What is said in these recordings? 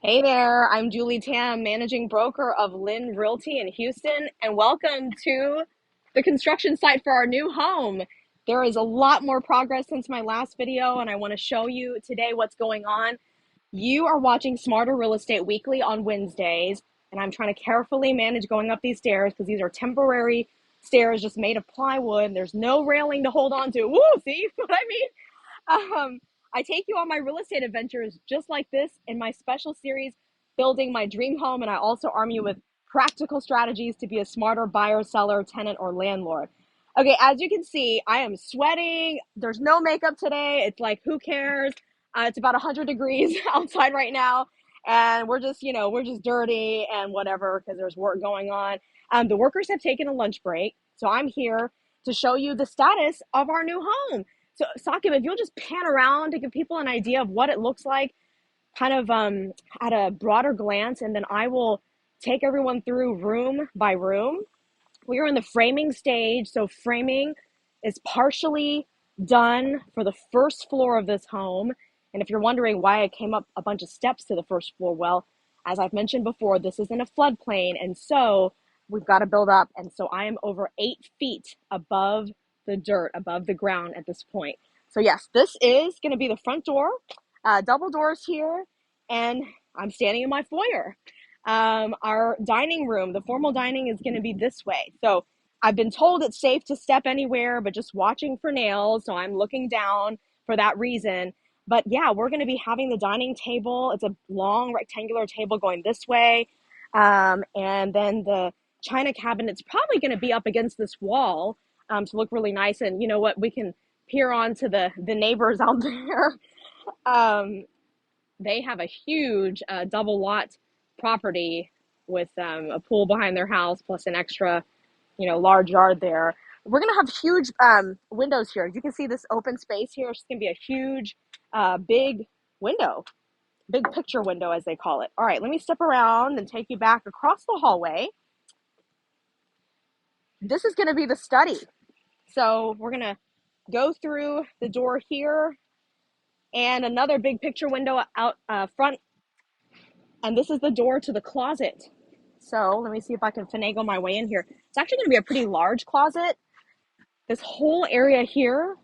Hey there, I'm Julie Tam, managing broker of LYN Realty in Houston, and welcome to the construction site for our new home. There is a lot more progress since my last video, and I want to show you today what's going on. You are watching Smarter Real Estate Weekly on Wednesdays, and I'm trying to carefully manage going up these stairs because these are temporary stairs just made of plywood. There's no railing to hold on to. Woo, see what I mean? I take you on my real estate adventures just like this in my special series, Building My Dream Home, and I also arm you with practical strategies to be a smarter buyer, seller, tenant, or landlord. Okay, as you can see, I am sweating. There's no makeup today. It's like, who cares? It's about 100 degrees outside right now, and we're just dirty and whatever because there's work going on. The workers have taken a lunch break, so I'm here to show you the status of our new home. So, Sakib, if you'll just pan around to give people an idea of what it looks like, kind of at a broader glance, and then I will take everyone through room by room. We are in the framing stage, so framing is partially done for the first floor of this home. And if you're wondering why I came up a bunch of steps to the first floor, well, as I've mentioned before, this is in a floodplain, and so we've got to build up. And so I am over 8 feet above the dirt, above the ground at this point. So yes, this is going to be the front door, double doors here, and I'm standing in my foyer. Our dining room, the formal dining, is going to be this way. So I've been told it's safe to step anywhere, but just watching for nails. So I'm looking down for that reason. But yeah, we're going to be having the dining table. It's a long rectangular table going this way. And then the china cabinet's probably going to be up against this wall to look really nice. And you know what? We can peer on to the neighbors out there. Um, they have a huge double lot property with a pool behind their house plus an extra, large yard there. We're gonna have huge windows here. You can see this open space here. It's gonna be a huge, big window, big picture window as they call it. All right, let me step around and take you back across the hallway. This is gonna be the study. So we're gonna go through the door here and another big picture window out front. And this is the door to the closet. So let me see if I can finagle my way in here. It's actually going to be a pretty large closet. This whole area here,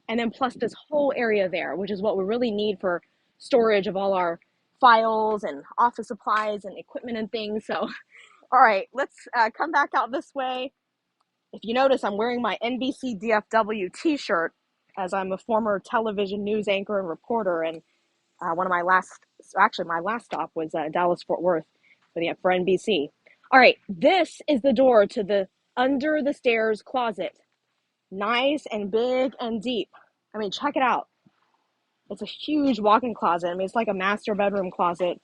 and then plus this whole area there, which is what we really need for storage of all our files and office supplies and equipment and things. So, all right, let's come back out this way. If you notice, I'm wearing my NBC DFW t-shirt as I'm a former television news anchor and reporter. And my last stop was Dallas Fort Worth for NBC. All right, this is the door to the under the stairs closet. Nice and big and deep. I mean, check it out. It's a huge walk-in closet. I mean, it's like a master bedroom closet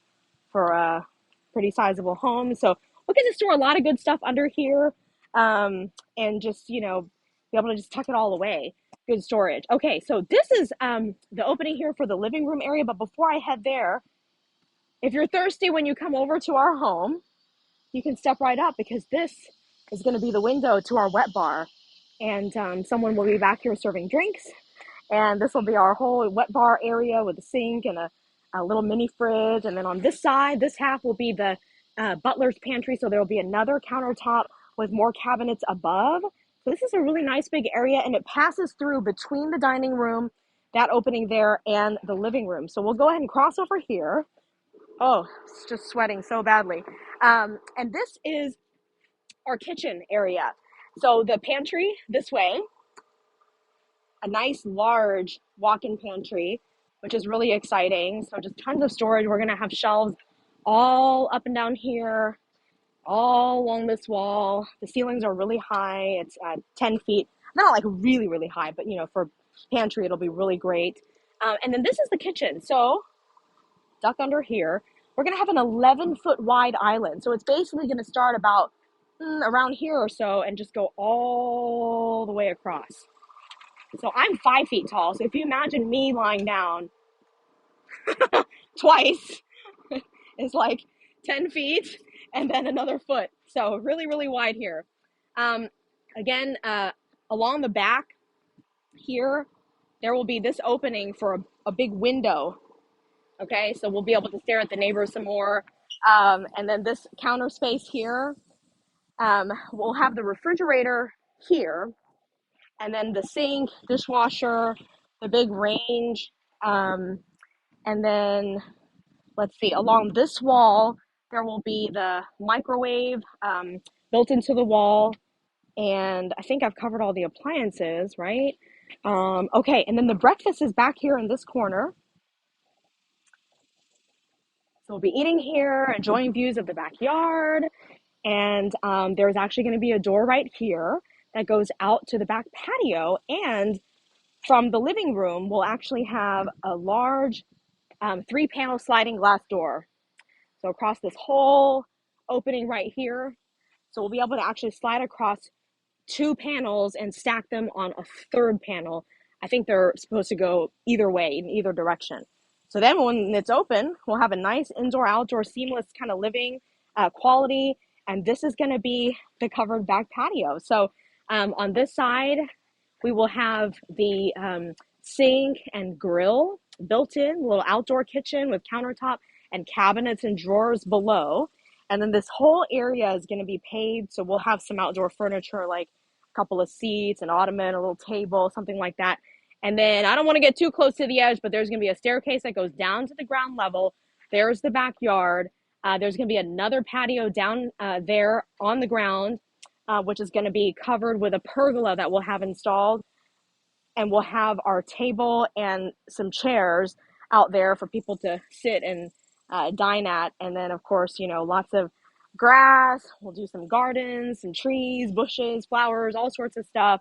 for a pretty sizable home. So we can just store a lot of good stuff under here, and just, be able to just tuck it all away. Good storage. Okay, so this is the opening here for the living room area. But before I head there, if you're thirsty when you come over to our home, you can step right up because this is going to be the window to our wet bar. And someone will be back here serving drinks. And this will be our whole wet bar area with a sink and a little mini fridge. And then on this side, this half will be the butler's pantry. So there will be another countertop with more cabinets above. So this is a really nice big area, and it passes through between the dining room, that opening there, and the living room. So we'll go ahead and cross over here. Oh, it's just sweating so badly. And this is our kitchen area. So the pantry this way, a nice large walk-in pantry, which is really exciting. So just tons of storage. We're gonna have shelves all up and down here, all along this wall. The ceilings are really high. It's 10 feet. Not like really, really high, but for pantry, it'll be really great. And then this is the kitchen. So duck under here. We're gonna have an 11-foot wide island. So it's basically gonna start about around here or so and just go all the way across. So I'm 5 feet tall. So if you imagine me lying down twice, it's like 10 feet and then another foot. So really, really wide here. Again, along the back here, there will be this opening for a big window Okay, so we'll be able to stare at the neighbors some more. And then this counter space here, we'll have the refrigerator here, and then the sink, dishwasher, the big range, and then let's see, along this wall, there will be the microwave built into the wall. And I think I've covered all the appliances, right? Okay, and then the breakfast is back here in this corner. So we'll be eating here, enjoying views of the backyard. And there's actually going to be a door right here that goes out to the back patio. And from the living room, we'll actually have a large 3-panel sliding glass door. So across this whole opening right here. So we'll be able to actually slide across 2 panels and stack them on a 3rd panel. I think they're supposed to go either way, in either direction. So then when it's open, we'll have a nice indoor-outdoor seamless kind of living quality. And this is going to be the covered back patio. So on this side, we will have the sink and grill built in, a little outdoor kitchen with countertop and cabinets and drawers below. And then this whole area is going to be paved. So we'll have some outdoor furniture like a couple of seats, an ottoman, a little table, something like that. And then I don't want to get too close to the edge, but there's going to be a staircase that goes down to the ground level. There's the backyard. There's going to be another patio down there on the ground, which is going to be covered with a pergola that we'll have installed. And we'll have our table and some chairs out there for people to sit and dine at. And then, of course, you know, lots of grass. We'll do some gardens, some trees, bushes, flowers, all sorts of stuff.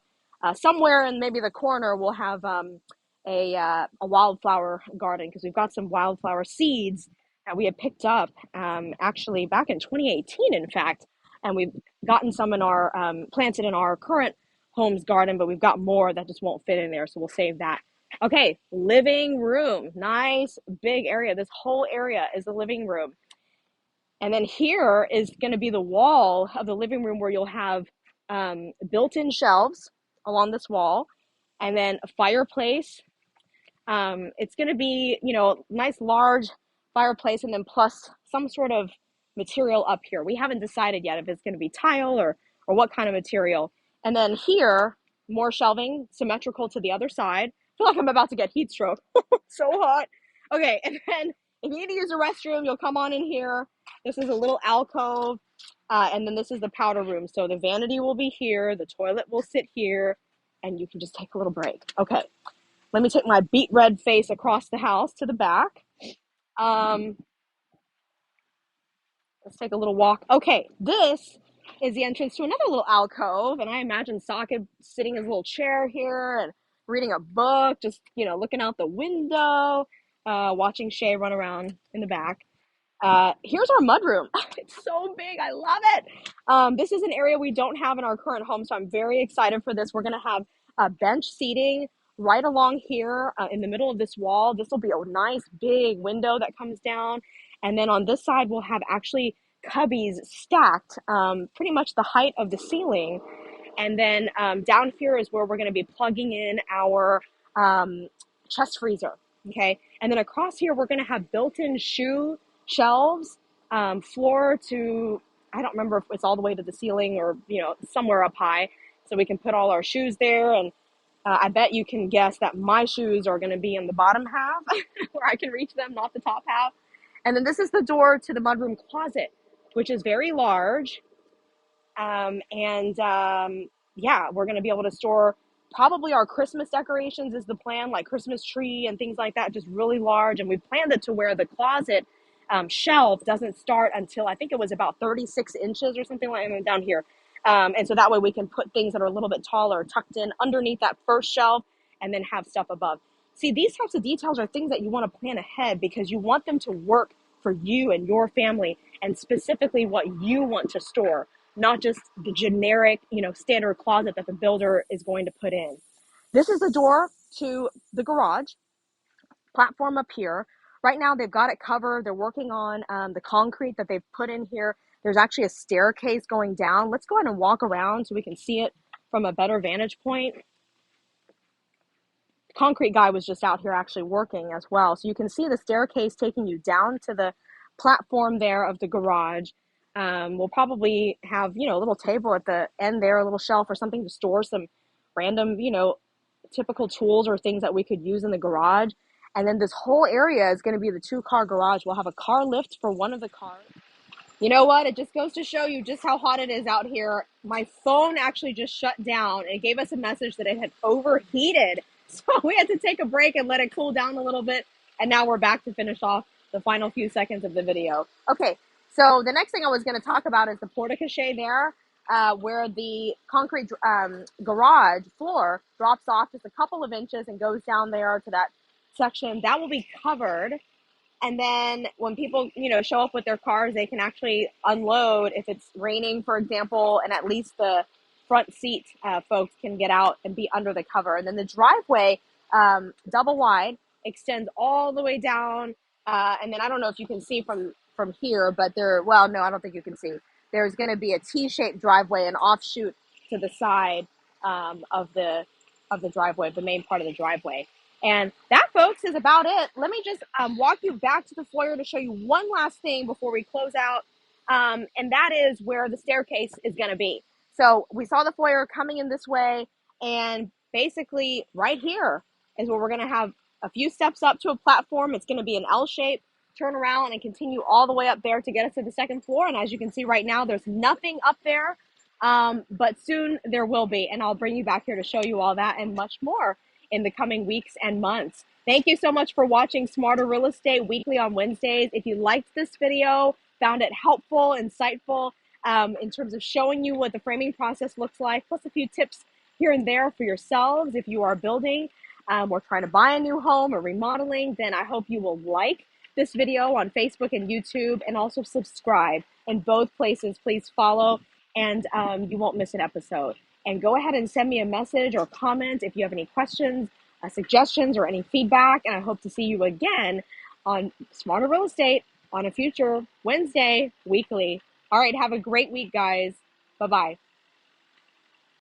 Somewhere in maybe the corner, we'll have a wildflower garden because we've got some wildflower seeds that we had picked up actually back in 2018, in fact. And we've gotten some in our planted in our current home's garden, but we've got more that just won't fit in there, so we'll save that. Okay, living room. Nice big area. This whole area is the living room. And then here is going to be the wall of the living room where you'll have built-in shelves along this wall, and then a fireplace. It's going to be, you know, nice large fireplace, and then plus some sort of material up here. We haven't decided yet if it's going to be tile or what kind of material. And then here, more shelving, symmetrical to the other side. I feel like I'm about to get heat stroke. So hot. Okay, and then if you need to use a restroom, you'll come on in here. This is a little alcove, and then this is the powder room. So the vanity will be here, the toilet will sit here, and you can just take a little break. Okay, let me take my beet red face across the house to the back. Let's take a little walk. Okay, this is the entrance to another little alcove, and I imagine Socket sitting in his little chair here and reading a book, just, you know, looking out the window, watching Shay run around in the back. Here's our mudroom. It's so big. I love it. This is an area we don't have in our current home, so I'm very excited for this. We're going to have bench seating right along here in the middle of this wall. This will be a nice big window that comes down. And then on this side, we'll have actually cubbies stacked pretty much the height of the ceiling. And then down here is where we're going to be plugging in our chest freezer. Okay. And then across here, we're going to have built-in shoe shelves, floor to, I don't remember if it's all the way to the ceiling or, you know, somewhere up high. So we can put all our shoes there. And I bet you can guess that my shoes are going to be in the bottom half where I can reach them, not the top half. And then this is the door to the mudroom closet, which is very large. Yeah, we're going to be able to store probably our Christmas decorations is the plan, like Christmas tree and things like that, just really large. And we planned it to where the closet shelf doesn't start until I think it was about 36 inches or something like that down here. And so that way we can put things that are a little bit taller tucked in underneath that first shelf and then have stuff above. See, these types of details are things that you want to plan ahead because you want them to work for you and your family and specifically what you want to store, not just the generic, you know, standard closet that the builder is going to put in. This is the door to the garage platform up here. Right now they've got it covered. They're working on the concrete that they've put in here. There's actually a staircase going down. Let's go ahead and walk around so we can see it from a better vantage point. concrete guy was just out here actually working as well. So you can see the staircase taking you down to the platform there of the garage. We'll probably have, a little table at the end there, a little shelf or something to store some random, typical tools or things that we could use in the garage. And then this whole area is going to be the 2-car garage. We'll have a car lift for one of the cars. You know what? It just goes to show you just how hot it is out here. My phone actually just shut down. It gave us a message that it had overheated. So we had to take a break and let it cool down a little bit. And now we're back to finish off the final few seconds of the video. Okay, so the next thing I was going to talk about is the porte-cochere there, where the concrete garage floor drops off just a couple of inches and goes down there to that section. That will be covered. And then when people, show up with their cars, they can actually unload if it's raining, for example, and at least the front seat folks can get out and be under the cover. And then the driveway, double wide, extends all the way down. And then I don't know if you can see from here, but no, I don't think you can see. There's going to be a T-shaped driveway, an offshoot to the side of the driveway, the main part of the driveway. And that, folks, is about it. Let me just walk you back to the foyer to show you one last thing before we close out. And that is where the staircase is going to be. So we saw the foyer coming in this way. And basically right here is where we're going to have a few steps up to a platform. It's going to be an L shape, turn around and continue all the way up there to get us to the 2nd floor. And as you can see right now, there's nothing up there. But soon there will be. And I'll bring you back here to show you all that and much more in the coming weeks and months. Thank you so much for watching Smarter Real Estate Weekly on Wednesdays. If you liked this video, found it helpful, insightful, in terms of showing you what the framing process looks like, plus a few tips here and there for yourselves if you are building or trying to buy a new home or remodeling, then I hope you will like this video on Facebook and YouTube and also subscribe in both places. Please follow and you won't miss an episode. And go ahead and send me a message or comment if you have any questions, suggestions, or any feedback. And I hope to see you again on Smarter Real Estate on a future Wednesday weekly. All right, have a great week, guys. Bye-bye.